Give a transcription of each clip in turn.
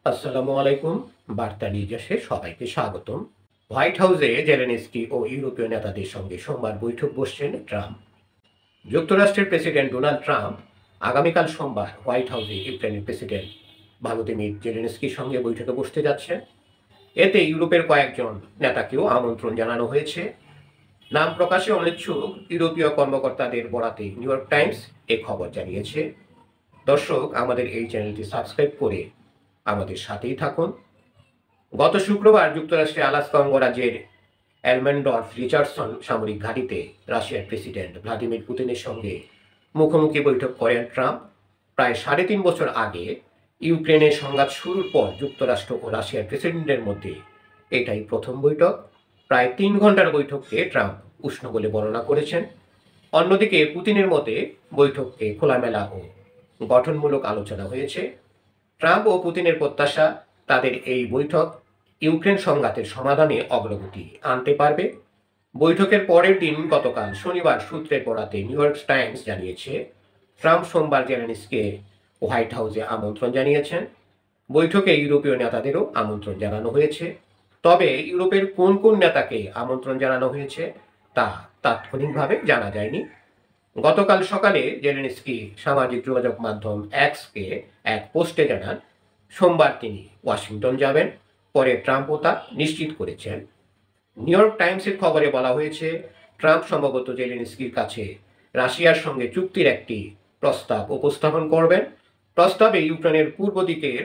আসসালামু আলাইকুম। বার্তা নির্যাসে সবাইকে স্বাগতম। হোয়াইট হাউসে জেলেনস্কি ও ইউরোপীয় নেতাদের সঙ্গে সোমবার বৈঠক বসছেন ট্রাম্প। যুক্তরাষ্ট্রের প্রেসিডেন্ট ডোনাল্ড ট্রাম্প আগামীকাল সোমবার হোয়াইট হাউসে ইউক্রেনের প্রেসিডেন্ট ভলোদিমির জেলেনস্কির সঙ্গে বৈঠকে বসতে যাচ্ছেন। এতে ইউরোপের কয়েকজন নেতাকেও আমন্ত্রণ জানানো হয়েছে। নাম প্রকাশে অনিচ্ছুক ইউরোপীয় কর্মকর্তাদের বরাতে নিউ ইয়র্ক টাইমস এ খবর জানিয়েছে। দর্শক, আমাদের এই চ্যানেলটি সাবস্ক্রাইব করে আমাদের সাথেই থাকুন। গত শুক্রবার যুক্তরাষ্ট্রের আলাস্কা অঙ্গরাজ্যের অ্যালমেন্ডর্ফ রিচার্ডসন সামরিক ঘাঁটিতে রাশিয়ার প্রেসিডেন্ট ভ্লাদিমির পুতিনের সঙ্গে মুখোমুখি বৈঠক করেন ট্রাম্প। প্রায় ৩.৫ বছর আগে ইউক্রেনের সংঘাত শুরুর পর যুক্তরাষ্ট্র ও রাশিয়ার প্রেসিডেন্টের মধ্যে এটাই প্রথম বৈঠক। প্রায় ৩ ঘন্টার বৈঠককে ট্রাম্প উষ্ণ বলে বর্ণনা করেছেন। অন্যদিকে পুতিনের মতে বৈঠককে খোলামেলা ও গঠনমূলক আলোচনা হয়েছে। ট্রাম্প ও পুতিনের প্রত্যাশা, তাদের এই বৈঠক ইউক্রেন সংঘাতের সমাধানে অগ্রগতি আনতে পারবে। বৈঠকের পরের দিন গতকাল শনিবার সূত্রের বরাতে নিউ ইয়র্ক টাইমস জানিয়েছে, ট্রাম্প সোমবার জেলেনস্কিকে হোয়াইট হাউসে আমন্ত্রণ জানিয়েছেন। বৈঠকে ইউরোপীয় নেতাদেরও আমন্ত্রণ জানানো হয়েছে। তবে ইউরোপের কোন কোন নেতাকে আমন্ত্রণ জানানো হয়েছে তা তাৎক্ষণিকভাবে জানা যায়নি। গতকাল সকালে জেলেনস্কি সামাজিক যোগাযোগ মাধ্যম এক্সকে এক পোস্টে জানান, সোমবার তিনি ওয়াশিংটন যাবেন। পরে ট্রাম্পও তা নিশ্চিত করেছেন। নিউ ইয়র্ক টাইমসের খবরে বলা হয়েছে, ট্রাম্প সম্ভবত জেলেনস্কির কাছে রাশিয়ার সঙ্গে চুক্তির একটি প্রস্তাব উপস্থাপন করবেন। প্রস্তাবে ইউক্রেনের পূর্ব দিকের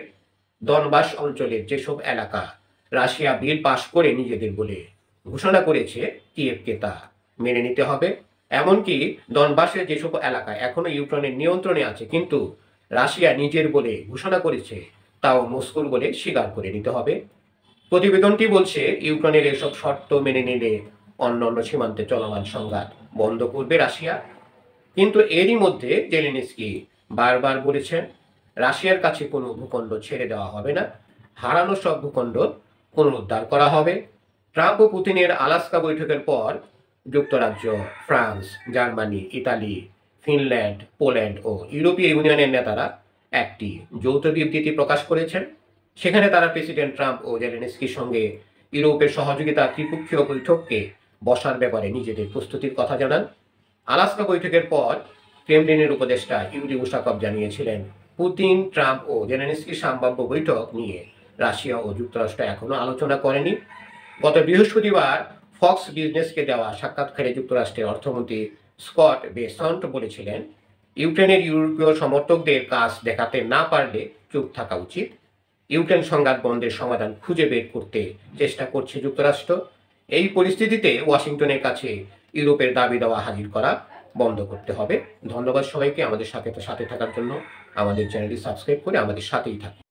দনবাস অঞ্চলের যেসব এলাকা রাশিয়া বিল পাশ করে নিজেদের বলে ঘোষণা করেছে, কিয়েভকে তা মেনে নিতে হবে। এমনকি দনবাসের যেসব এলাকা এখনো ইউক্রেনের নিয়ন্ত্রণে আছে কিন্তু রাশিয়া নিজের বলে ঘোষণা করেছে, তাও মস্কোর বলে স্বীকার করে নিতে হবে। প্রতিবেদনটি বলছে, ইউক্রেনের এসব শর্ত মেনে নিলে অন্যান্য সীমান্তে চলমান সংঘাত বন্ধ করবে রাশিয়া। কিন্তু এরই মধ্যে জেলেনস্কি বারবার বলেছেন, রাশিয়ার কাছে কোনো ভূখণ্ড ছেড়ে দেওয়া হবে না, হারানো সব ভূখণ্ড পুনরুদ্ধার করা হবে। ট্রাম্প ও পুতিনের আলাস্কা বৈঠকের পর যুক্তরাজ্য, France, Germany, Italy, Finland, Poland ও ইউরোপীয় ইউনিয়নের নেতারা একটি যৌথ বিবৃতি প্রকাশ করেছেন। সেখানে তারা প্রেসিডেন্ট ট্রাম্প ও জেলেনস্কির সঙ্গে ইউরোপের সহযোগিতা ত্রিপক্ষীয় বৈঠককে বসার ব্যাপারে নিজেদের প্রস্তুতির কথা জানান। আলাস্কা বৈঠকের পর ক্রেমলিনের উপদেষ্টা ইউরি উশাকভ জানিয়েছিলেন, পুতিন, ট্রাম্প ও জেলেনস্কির সম্ভাব্য বৈঠক নিয়ে রাশিয়া ও যুক্তরাষ্ট্র এখনো আলোচনা করেনি। গত বৃহস্পতিবার ফক্স বিজনেসকে দেওয়া সাক্ষাৎকারে যুক্তরাষ্ট্রের অর্থমন্ত্রী স্কট বেসন্ট বলেছিলেন, ইউক্রেনের ইউরোপীয় সমর্থকদের কাজ দেখাতে না পারলে চুপ থাকা উচিত। ইউক্রেন সংঘাত বন্ধের সমাধান খুঁজে বের করতে চেষ্টা করছে যুক্তরাষ্ট্র। এই পরিস্থিতিতে ওয়াশিংটনের কাছে ইউরোপের দাবি দেওয়া হাজির করা বন্ধ করতে হবে। ধন্যবাদ সবাইকে আমাদের সাথে থাকার জন্য। আমাদের চ্যানেলটি সাবস্ক্রাইব করে আমাদের সাথেই থাকুন।